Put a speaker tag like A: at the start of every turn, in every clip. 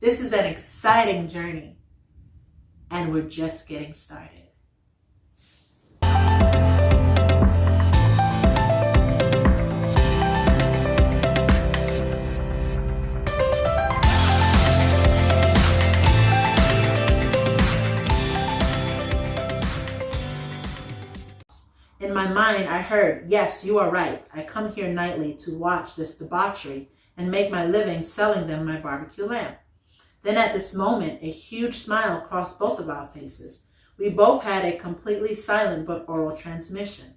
A: This is an exciting journey, and we're just getting started. In my mind, I heard, yes, you are right. I come here nightly to watch this debauchery and make my living selling them my barbecue lamb. Then at this moment, a huge smile crossed both of our faces. We both had a completely silent but oral transmission.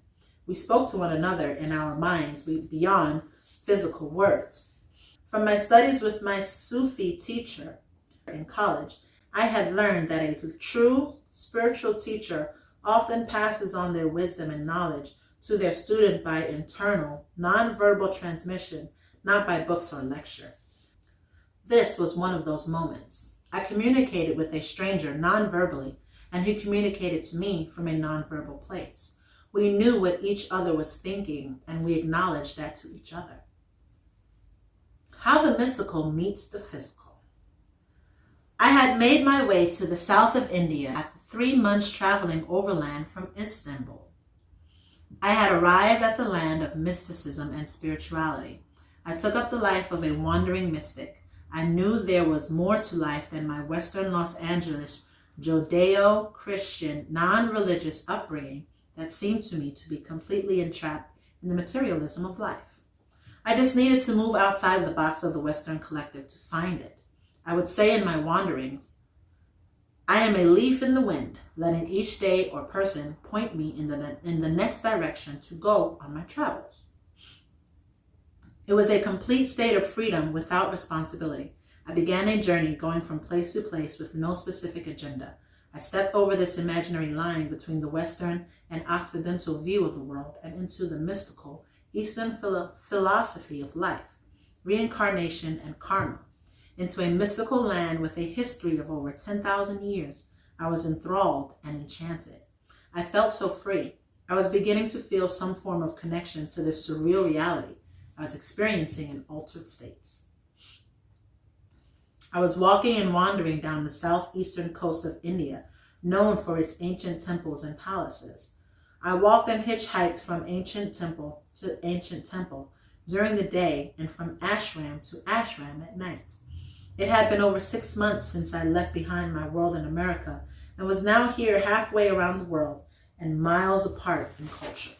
A: We spoke to one another in our minds beyond physical words. From my studies with my Sufi teacher in college, I had learned that a true spiritual teacher often passes on their wisdom and knowledge to their student by internal, nonverbal transmission, not by books or lecture. This was one of those moments. I communicated with a stranger non-verbally, and he communicated to me from a non-verbal place. We knew what each other was thinking, and we acknowledged that to each other. How the mystical meets the physical. I had made my way to the south of India after 3 months traveling overland from Istanbul. I had arrived at the land of mysticism and spirituality. I took up the life of a wandering mystic. I knew there was more to life than my Western Los Angeles Judeo-Christian, non-religious upbringing that seemed to me to be completely entrapped in the materialism of life. I just needed to move outside the box of the Western collective to find it. I would say in my wanderings, I am a leaf in the wind, letting each day or person point me in the next direction to go on my travels. It was a complete state of freedom without responsibility. I began a journey going from place to place with no specific agenda. I stepped over this imaginary line between the Western and Occidental view of the world and into the mystical Eastern philosophy of life, reincarnation, and karma. Into a mystical land with a history of over 10,000 years, I was enthralled and enchanted. I felt so free. I was beginning to feel some form of connection to this surreal reality I was experiencing in altered states. I was walking and wandering down the southeastern coast of India, known for its ancient temples and palaces. I walked and hitchhiked from ancient temple to ancient temple during the day and from ashram to ashram at night. It had been over 6 months since I left behind my world in America and was now here halfway around the world and miles apart in culture.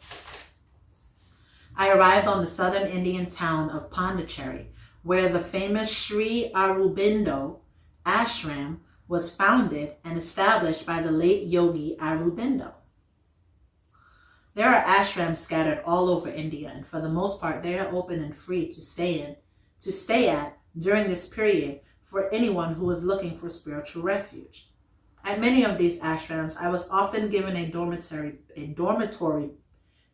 A: I arrived on the southern Indian town of Pondicherry, where the famous Sri Aurobindo ashram was founded and established by the late Yogi Aurobindo. There are ashrams scattered all over India, and for the most part, they are open and free to stay at during this period for anyone who is looking for spiritual refuge. At many of these ashrams, I was often given a dormitory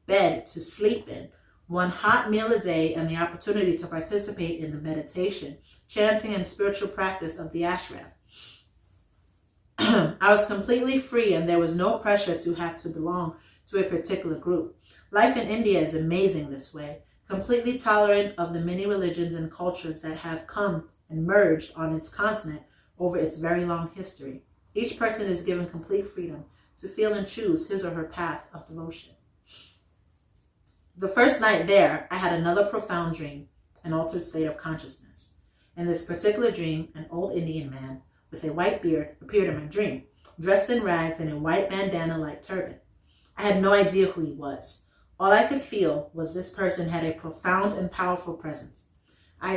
A: bed to sleep in, one hot meal a day, and the opportunity to participate in the meditation, chanting, and spiritual practice of the ashram. I was completely free, and there was no pressure to have to belong to a particular group. Life in India is amazing this way, completely tolerant of the many religions and cultures that have come and merged on its continent over its very long history. Each person is given complete freedom to feel and choose his or her path of devotion. The first night there, I had another profound dream, an altered state of consciousness. In this particular dream, an old Indian man with a white beard appeared in my dream, dressed in rags and a white bandana-like turban. I had no idea who he was. All I could feel was this person had a profound and powerful presence.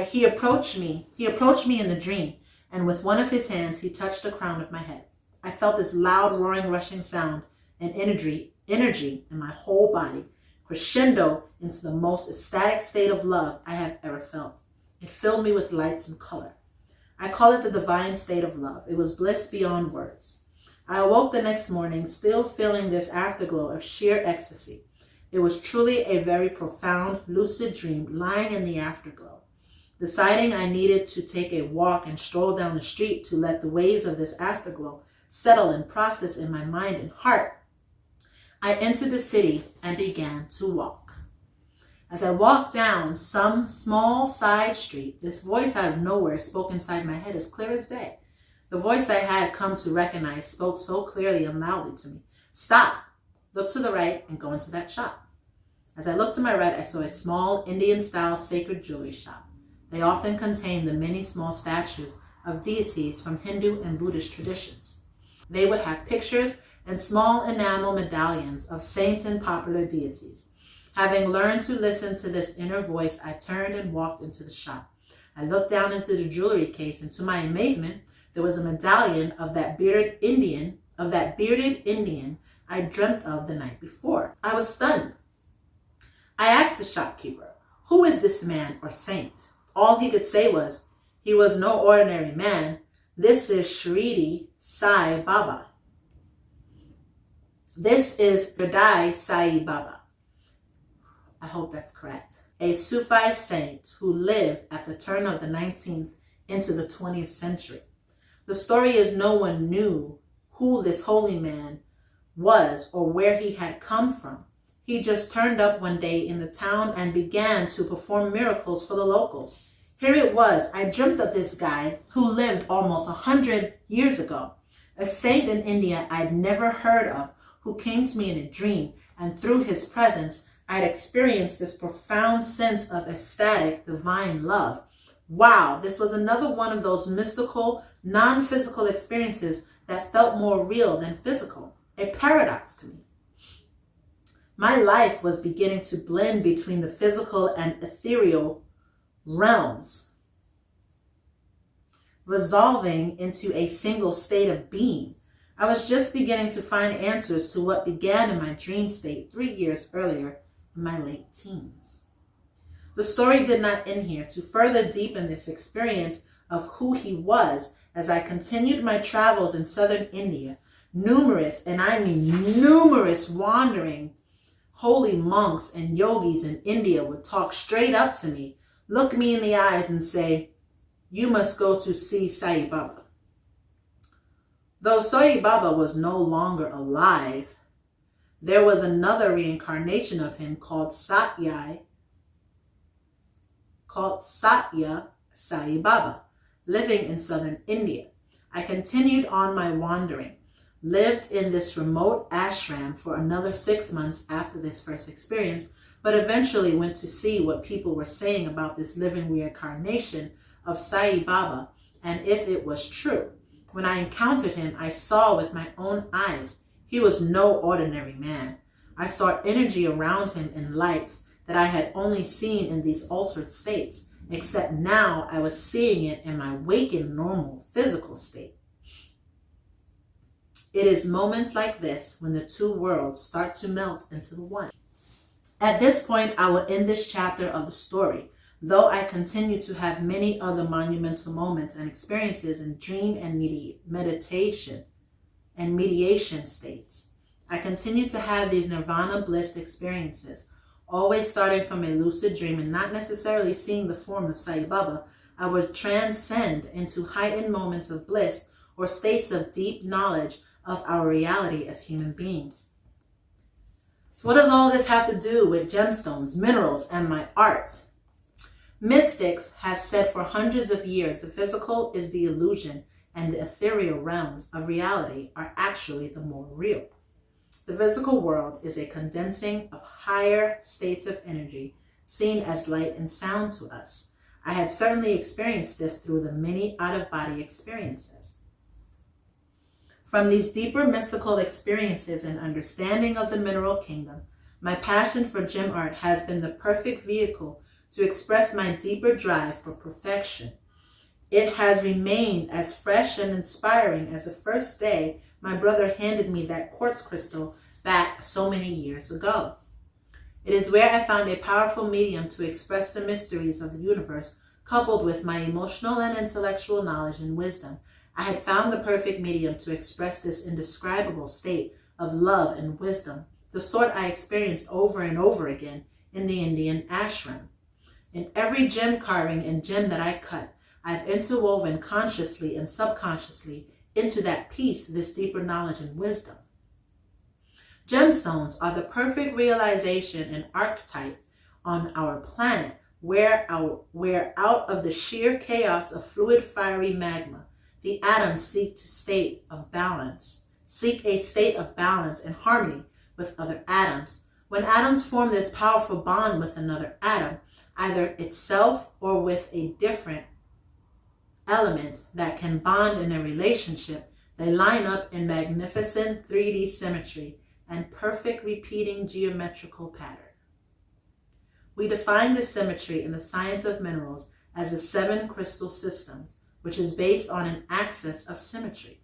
A: He approached me in the dream, and with one of his hands, he touched the crown of my head. I felt this loud, roaring, rushing sound and energy in my whole body, crescendo into the most ecstatic state of love I have ever felt. It filled me with lights and color. I call it the divine state of love. It was bliss beyond words. I awoke the next morning still feeling this afterglow of sheer ecstasy. It was truly a very profound, lucid dream lying in the afterglow. Deciding I needed to take a walk and stroll down the street to let the waves of this afterglow settle and process in my mind and heart, I entered the city and began to walk. As I walked down some small side street, this voice out of nowhere spoke inside my head as clear as day. The voice I had come to recognize spoke so clearly and loudly to me. Stop, look to the right, and go into that shop. As I looked to my right, I saw a small Indian-style sacred jewelry shop. They often contain the many small statues of deities from Hindu and Buddhist traditions. They would have pictures and small enamel medallions of saints and popular deities. Having learned to listen to this inner voice, I turned and walked into the shop. I looked down into the jewelry case, and to my amazement, there was a medallion of that bearded Indian I dreamt of the night before. I was stunned. I asked the shopkeeper, "Who is this man or saint?" All he could say was, "He was no ordinary man. This is Shirdi Sai Baba." This is Shirdi Sai Baba. I hope that's correct. A Sufi saint who lived at the turn of the 19th into the 20th century. The story is no one knew who this holy man was or where he had come from. He just turned up one day in the town and began to perform miracles for the locals. Here it was, I dreamt of this guy who lived almost 100 years ago. A saint in India I'd never heard of who came to me in a dream, and through his presence, I'd experienced this profound sense of ecstatic, divine love. Wow, this was another one of those mystical, non-physical experiences that felt more real than physical. A paradox to me. My life was beginning to blend between the physical and ethereal realms, resolving into a single state of being. I was just beginning to find answers to what began in my dream state 3 years earlier in my late teens. The story did not end here. To further deepen this experience of who he was, as I continued my travels in southern India, numerous, and I mean numerous, wandering holy monks and yogis in India would talk straight up to me, look me in the eyes and say, "You must go to see Sai Baba." Though Sai Baba was no longer alive, there was another reincarnation of him called Satya Sai Baba, living in southern India. I continued on my wandering, lived in this remote ashram for another 6 months after this first experience, but eventually went to see what people were saying about this living reincarnation of Sai Baba and if it was true. When I encountered him, I saw with my own eyes he was no ordinary man. I saw energy around him in lights that I had only seen in these altered states, except now I was seeing it in my wakened, normal, physical state. It is moments like this when the two worlds start to melt into the one. At this point, I will end this chapter of the story, though I continue to have many other monumental moments and experiences in dream and meditation and mediation states. I continue to have these nirvana bliss experiences, always starting from a lucid dream and not necessarily seeing the form of Sai Baba. I would transcend into heightened moments of bliss or states of deep knowledge of our reality as human beings. So what does all this have to do with gemstones, minerals, and my art? Mystics have said for hundreds of years the physical is the illusion and the ethereal realms of reality are actually the more real. The physical world is a condensing of higher states of energy seen as light and sound to us. I had certainly experienced this through the many out-of-body experiences. From these deeper mystical experiences and understanding of the mineral kingdom, my passion for gem art has been the perfect vehicle to express my deeper drive for perfection. It has remained as fresh and inspiring as the first day my brother handed me that quartz crystal back so many years ago. It is where I found a powerful medium to express the mysteries of the universe, coupled with my emotional and intellectual knowledge and wisdom. I had found the perfect medium to express this indescribable state of love and wisdom, the sort I experienced over and over again in the Indian ashram. In every gem carving and gem that I cut, I've interwoven consciously and subconsciously into that piece this deeper knowledge and wisdom. Gemstones are the perfect realization and archetype on our planet, where out of the sheer chaos of fluid fiery magma, the atoms seek a state of balance and harmony with other atoms. When atoms form this powerful bond with another atom, either itself or with a different element that can bond in a relationship, they line up in magnificent 3D symmetry and perfect repeating geometrical pattern. We define this symmetry in the science of minerals as the 7 crystal systems, which is based on an axis of symmetry.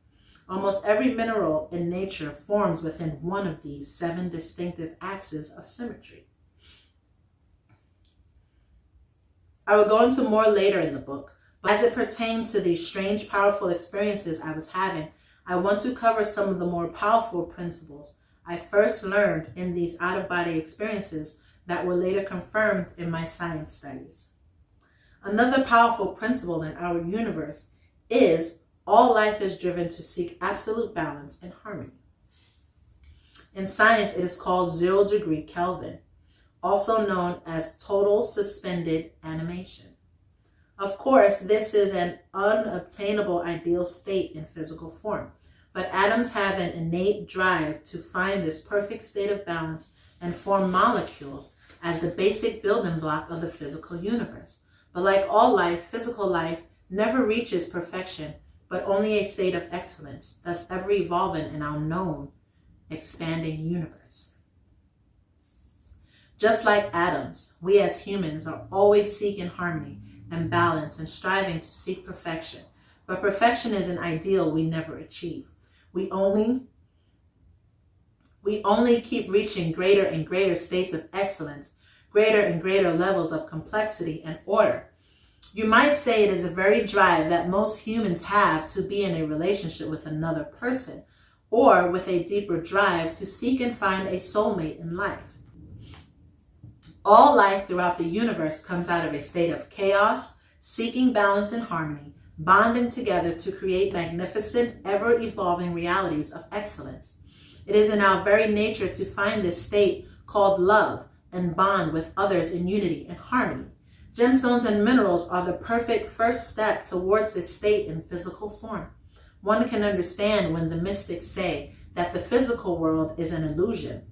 A: Almost every mineral in nature forms within one of these 7 distinctive axes of symmetry. I will go into more later in the book, but as it pertains to these strange, powerful experiences I was having, I want to cover some of the more powerful principles I first learned in these out-of-body experiences that were later confirmed in my science studies. Another powerful principle in our universe is all life is driven to seek absolute balance and harmony. In science, it is called 0 degree Kelvin, also known as total suspended animation. Of course, this is an unobtainable ideal state in physical form, but atoms have an innate drive to find this perfect state of balance and form molecules as the basic building block of the physical universe. But like all life, physical life never reaches perfection, but only a state of excellence, thus ever evolving in our known, expanding universe. Just like atoms, we as humans are always seeking harmony and balance and striving to seek perfection. But perfection is an ideal we never achieve. We only keep reaching greater and greater states of excellence, greater and greater levels of complexity and order. You might say it is a very drive that most humans have to be in a relationship with another person, or with a deeper drive to seek and find a soulmate in life. All life throughout the universe comes out of a state of chaos, seeking balance and harmony, bonding together to create magnificent, ever-evolving realities of excellence. It is in our very nature to find this state called love and bond with others in unity and harmony. Gemstones and minerals are the perfect first step towards this state in physical form. One can understand when the mystics say that the physical world is an illusion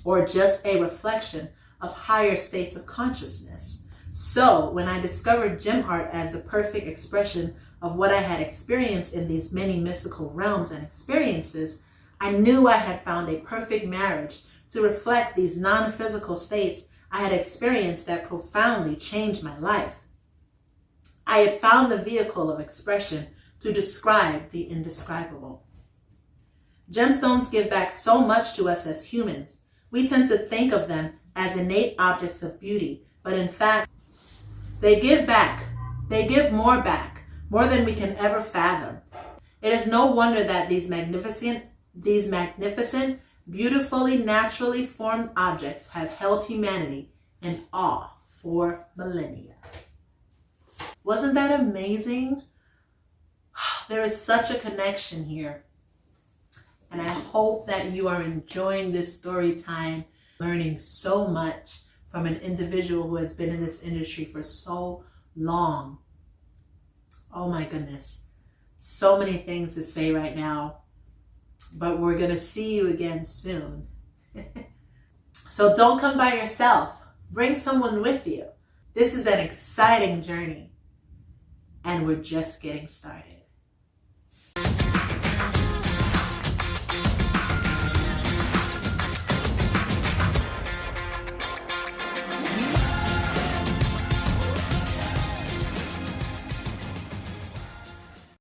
A: or just a reflection of higher states of consciousness. So when I discovered gem art as the perfect expression of what I had experienced in these many mystical realms and experiences, I knew I had found a perfect marriage to reflect these non-physical states I had experienced that profoundly changed my life. I had found the vehicle of expression to describe the indescribable. Gemstones give back so much to us as humans. We tend to think of them as innate objects of beauty, but in fact, they give back. They give more back, more than we can ever fathom. It is no wonder that these magnificent, beautifully, naturally formed objects have held humanity in awe for millennia. Wasn't that amazing? There is such a connection here. And I hope that you are enjoying this story time, learning so much from an individual who has been in this industry for so long. Oh my goodness. So many things to say right now, but we're going to see you again soon. So don't come by yourself. Bring someone with you. This is an exciting journey, and we're just getting started.